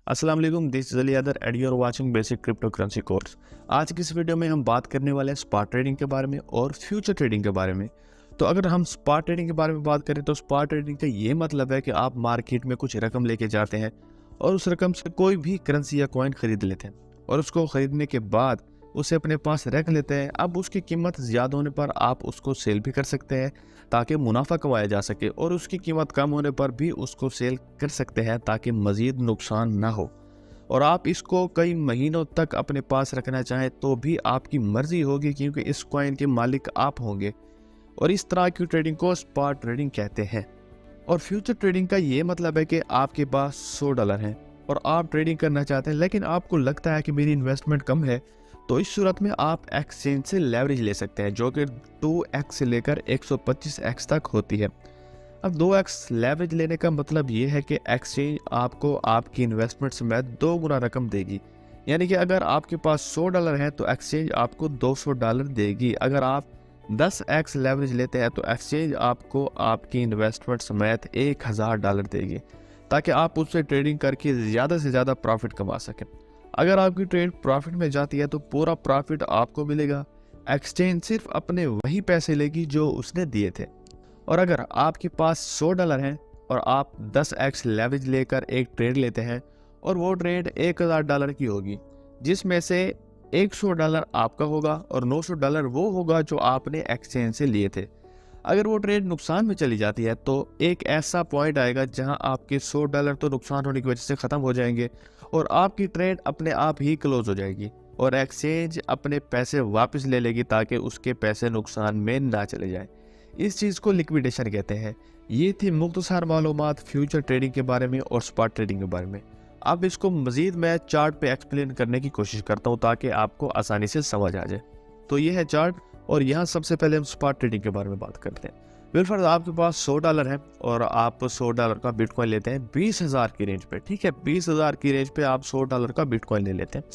अस्सलाम वालेकुम, this is Ali Athar and you are watching basic cryptocurrency course. आज की इस वीडियो में हम बात करने वाले हैं स्पॉट ट्रेडिंग के बारे में और फ्यूचर ट्रेडिंग के बारे में। तो अगर हम स्पॉट ट्रेडिंग के बारे में बात करें तो स्पॉट ट्रेडिंग का ये मतलब है कि आप मार्केट में कुछ रकम लेके जाते हैं और उस रकम से कोई भी करेंसी या कॉइन खरीद लेते हैं और उसको खरीदने के बाद उसे अपने पास रख लेते हैं। अब उसकी कीमत ज़्यादा होने पर आप उसको सेल भी कर सकते हैं ताकि मुनाफा कमाया जा सके, और उसकी कीमत कम होने पर भी उसको सेल कर सकते हैं ताकि मज़ीद नुकसान ना हो। और आप इसको कई महीनों तक अपने पास रखना चाहें तो भी आपकी मर्जी होगी, क्योंकि इस कॉइन के मालिक आप होंगे। और इस तरह की ट्रेडिंग को स्पॉट ट्रेडिंग कहते हैं। और फ्यूचर ट्रेडिंग का ये मतलब है कि आपके पास $100 हैं और आप ट्रेडिंग करना चाहते हैं, लेकिन आपको लगता है कि मेरी इन्वेस्टमेंट कम है, तो इस सूरत में आप एक्सचेंज से लेवरेज ले सकते हैं, जो कि 2x से लेकर 125x तक होती है। अब 2x लेवरेज लेने का मतलब ये है कि एक्सचेंज आपको आपकी इन्वेस्टमेंट समेत 2 गुना रकम देगी। यानी कि अगर आपके पास $100 है तो एक्सचेंज आपको $200 देगी। अगर आप 10x लेवरेज लेते हैं तो एक्सचेंज आपको आपकी इन्वेस्टमेंट समेत $1000 देगी, ताकि आप उससे ट्रेडिंग करके ज़्यादा से ज़्यादा प्रॉफिट कमा सकें। अगर आपकी ट्रेड प्रॉफिट में जाती है तो पूरा प्रॉफिट आपको मिलेगा, एक्सचेंज सिर्फ अपने वही पैसे लेगी जो उसने दिए थे। और अगर आपके पास $100 हैं और आप 10x लेवरेज लेकर एक ट्रेड लेते हैं और वो ट्रेड $1000 की होगी, जिसमें से $100 आपका होगा और $900 वो होगा जो आपने एक्सचेंज से लिए थे। अगर वो ट्रेड नुकसान में चली जाती है तो एक ऐसा पॉइंट आएगा जहां आपके $100 तो नुकसान होने की वजह से ख़त्म हो जाएंगे और आपकी ट्रेड अपने आप ही क्लोज हो जाएगी और एक्सचेंज अपने पैसे वापस ले लेगी ताकि उसके पैसे नुकसान में ना चले जाएं। इस चीज़ को लिक्विडेशन कहते हैं। ये थी मुख्तसर मालूमात फ्यूचर ट्रेडिंग के बारे में और स्पॉट ट्रेडिंग के बारे में। अब इसको मज़ीद मैं चार्ट पे एक्सप्लेन करने की कोशिश करता हूँ ताकि आपको आसानी से समझ आ जाए। तो ये है चार्ट, और यहाँ सबसे पहले हम स्पॉट ट्रेडिंग के बारे में बात करते हैं। बिलफर्ज आपके पास $100 है और आप $100 का बिटकॉइन लेते हैं 20,000 की रेंज पे। ठीक है, 20,000 की रेंज पे आप $100 का बिटकॉइन ले लेते हैं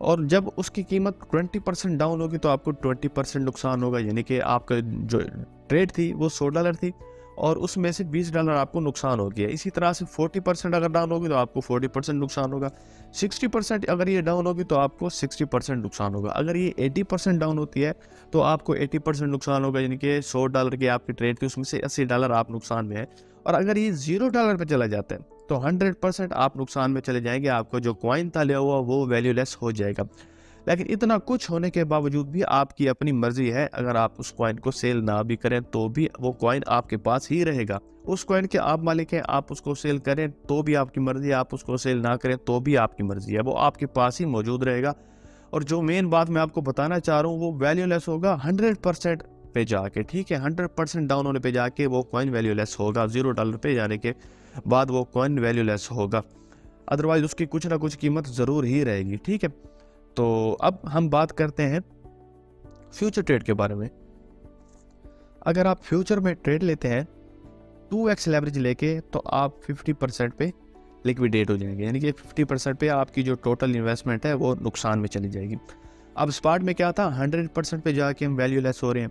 और जब उसकी कीमत 20% डाउन होगी तो आपको 20% नुकसान होगा। यानी कि आपका जो ट्रेड थी वो $100 थी और उसमें से $20 आपको नुकसान हो गया। इसी तरह से 40% अगर डाउन होगी तो आपको 40% नुकसान होगा। 60% अगर ये डाउन होगी तो आपको 60% नुकसान होगा। अगर ये 80% डाउन होती है तो आपको 80% नुकसान होगा। यानी कि $100 की आपकी ट्रेड थी उसमें से $80 आप नुकसान में है। और अगर ये $0 पे चला जाता है तो 100% आप नुकसान में चले जाएंगे। आपको जो कॉइन था लिया हुआ वो वैल्यूलेस हो जाएगा। लेकिन इतना कुछ होने के बावजूद भी आपकी अपनी मर्जी है, अगर आप उस कॉइन को सेल ना भी करें तो भी वो कॉइन आपके पास ही रहेगा। उस कॉइन के आप मालिक हैं, आप उसको सेल करें तो भी आपकी मर्जी है, आप उसको सेल ना करें तो भी आपकी मर्जी है, वो आपके पास ही मौजूद रहेगा। और जो मेन बात मैं आपको बताना चाह रहा हूँ वो वैल्यूलेस होगा 100% पे जाके। ठीक है, 100% डाउन होने पे जाके वो कॉइन वैल्यूलेस होगा। $0 पे जाने के बाद वो कॉइन वैल्यूलेस होगा, अदरवाइज उसकी कुछ ना कुछ कीमत ज़रूर ही रहेगी। ठीक है, तो अब हम बात करते हैं फ्यूचर ट्रेड के बारे में। अगर आप फ्यूचर में ट्रेड लेते हैं 2x लेवरेज लेके तो आप 50% पे लिक्विडेट हो जाएंगे। यानी कि 50% पे आपकी जो टोटल इन्वेस्टमेंट है वो नुकसान में चली जाएगी। अब स्पॉट में क्या था, 100% पे जाके हम वैल्यूलेस हो रहे हैं,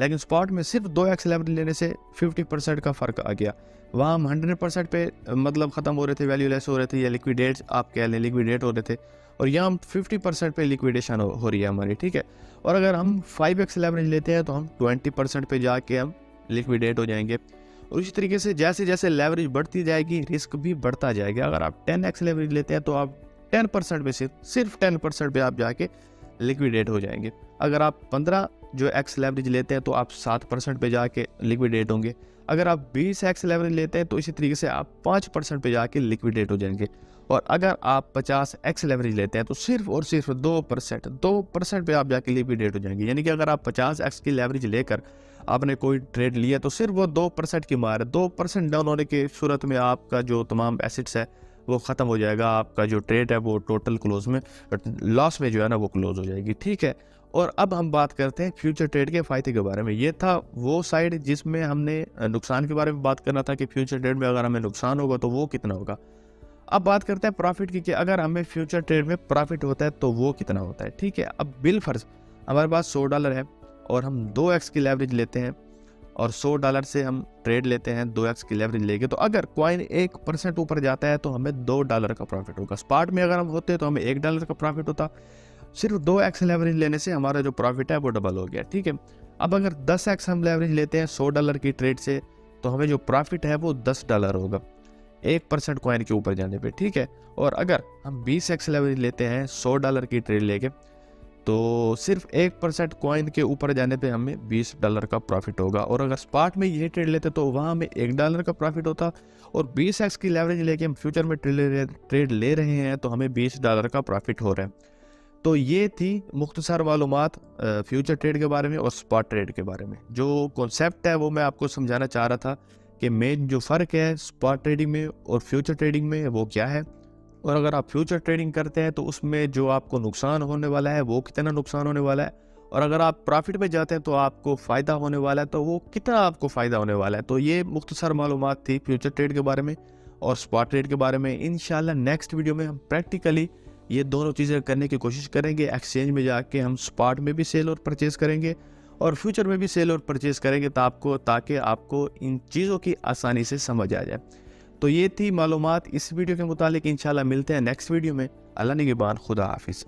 लेकिन स्पॉट में सिर्फ 2x लेवरेज लेने से 50% का फ़र्क आ गया। वहाँ हम 100% पे मतलब ख़त्म हो रहे थे, वैल्यूलेस हो रहे थे या लिक्विडेट आप कह लें, लिक्विडेट हो रहे थे, और यहाँ हम 50% पे लिक्विडेशन हो रही है हमारी। ठीक है, और अगर हम 5x लेवरेज लेते हैं तो हम 20% पे जाके हम लिक्विडेट हो जाएंगे। और इसी तरीके से जैसे जैसे लेवरेज बढ़ती जाएगी रिस्क भी बढ़ता जाएगा। अगर आप 10x लेवरेज लेते हैं तो आप 10% पे सिर्फ 10% पे आप जाके लिक्विडेट हो जाएंगे। अगर आप 15 जो x लेवरेज लेते हैं तो आप 7% पे जाके लिक्विडेट होंगे। अगर आप 20x लेवरेज लेते हैं तो इसी तरीके से आप 5% पे जाके लिक्विडेट हो जाएंगे। और अगर आप 50x लेवरेज लेते हैं तो सिर्फ और सिर्फ 2% पे आप जाके लिक्विडेट हो जाएंगे। यानी कि अगर आप 50x की लेवरेज लेकर आपने कोई ट्रेड लिया तो सिर्फ वो 2% की मार है। 2% डाउन होने की सूरत में आपका जो तमाम एसेट्स है वो ख़त्म हो जाएगा। आपका जो ट्रेड है वो टोटल क्लोज में लॉस में जो है ना वो क्लोज हो जाएगी। ठीक है, और अब हम बात करते हैं फ्यूचर ट्रेड के फ़ायदे के बारे में। ये था वो साइड जिसमें हमने नुकसान के बारे में बात करना था कि फ्यूचर ट्रेड में अगर हमें नुकसान होगा तो वो कितना होगा। अब बात करते हैं प्रॉफिट की कि अगर हमें फ्यूचर ट्रेड में प्रॉफिट होता है तो वो कितना होता है। ठीक है, अब बिल फर्ज हमारे पास $100 है और हम 2x की लेवरेज लेते हैं और $100 से हम ट्रेड लेते हैं 2x की लेवरेज लेके, तो अगर कॉइन 1% ऊपर जाता है तो हमें $2 का प्रॉफिट होगा। स्पॉट में अगर हम होते तो हमें $1 का प्रॉफिट होता। सिर्फ 2x लेवरेज लेने से हमारा जो प्रॉफिट है वो डबल हो गया, ठीक है। अब अगर 10x हम लेवरेज लेते हैं $100 की ट्रेड से, तो हमें जो प्रॉफिट है वो $10 होगा 1% कॉइन के ऊपर जाने पे, ठीक है। और अगर हम 20x लेवरेज लेते हैं $100 की ट्रेड लेके, तो सिर्फ 1% कॉइन के ऊपर जाने पे हमें $20 का प्रॉफिट होगा। और अगर स्पॉट में ये ट्रेड लेते तो वहाँ हमें $1 का प्रॉफिट होता, और 20x की लेवरेज लेके हम फ्यूचर में ट्रेड ले रहे हैं तो हमें $20 का प्रॉफिट हो रहा है। तो ये थी मुख्तसर मालूमात फ्यूचर ट्रेड के बारे में और स्पॉट ट्रेड के बारे में। जो कॉन्सेप्ट है वो मैं आपको समझाना चाह रहा था कि मेन जो फ़र्क है स्पॉट ट्रेडिंग में और फ्यूचर ट्रेडिंग में वो क्या है, और अगर आप फ्यूचर ट्रेडिंग करते हैं तो उसमें जो आपको नुकसान होने वाला है वो कितना नुकसान होने वाला है, और अगर आप प्रॉफिट में जाते हैं तो आपको फ़ायदा होने वाला है तो वो कितना आपको फ़ायदा होने वाला है। तो ये मुख्तसर मालूमात थी फ्यूचर ट्रेड के बारे में और स्पॉट ट्रेड के बारे में। इंशाल्लाह नेक्स्ट वीडियो में हम प्रैक्टिकली ये दोनों चीज़ें करने की कोशिश करेंगे। एक्सचेंज में जाके हम स्पॉट में भी सेल और परचेज़ करेंगे और फ्यूचर में भी सेल और परचेज़ करेंगे ताकि आपको इन चीज़ों की आसानी से समझ आ जाए। तो ये थी मालूमात इस वीडियो के मुतालिक। इंशाल्लाह मिलते हैं नेक्स्ट वीडियो में। अल्लाह निगहबान, खुदा हाफिज़।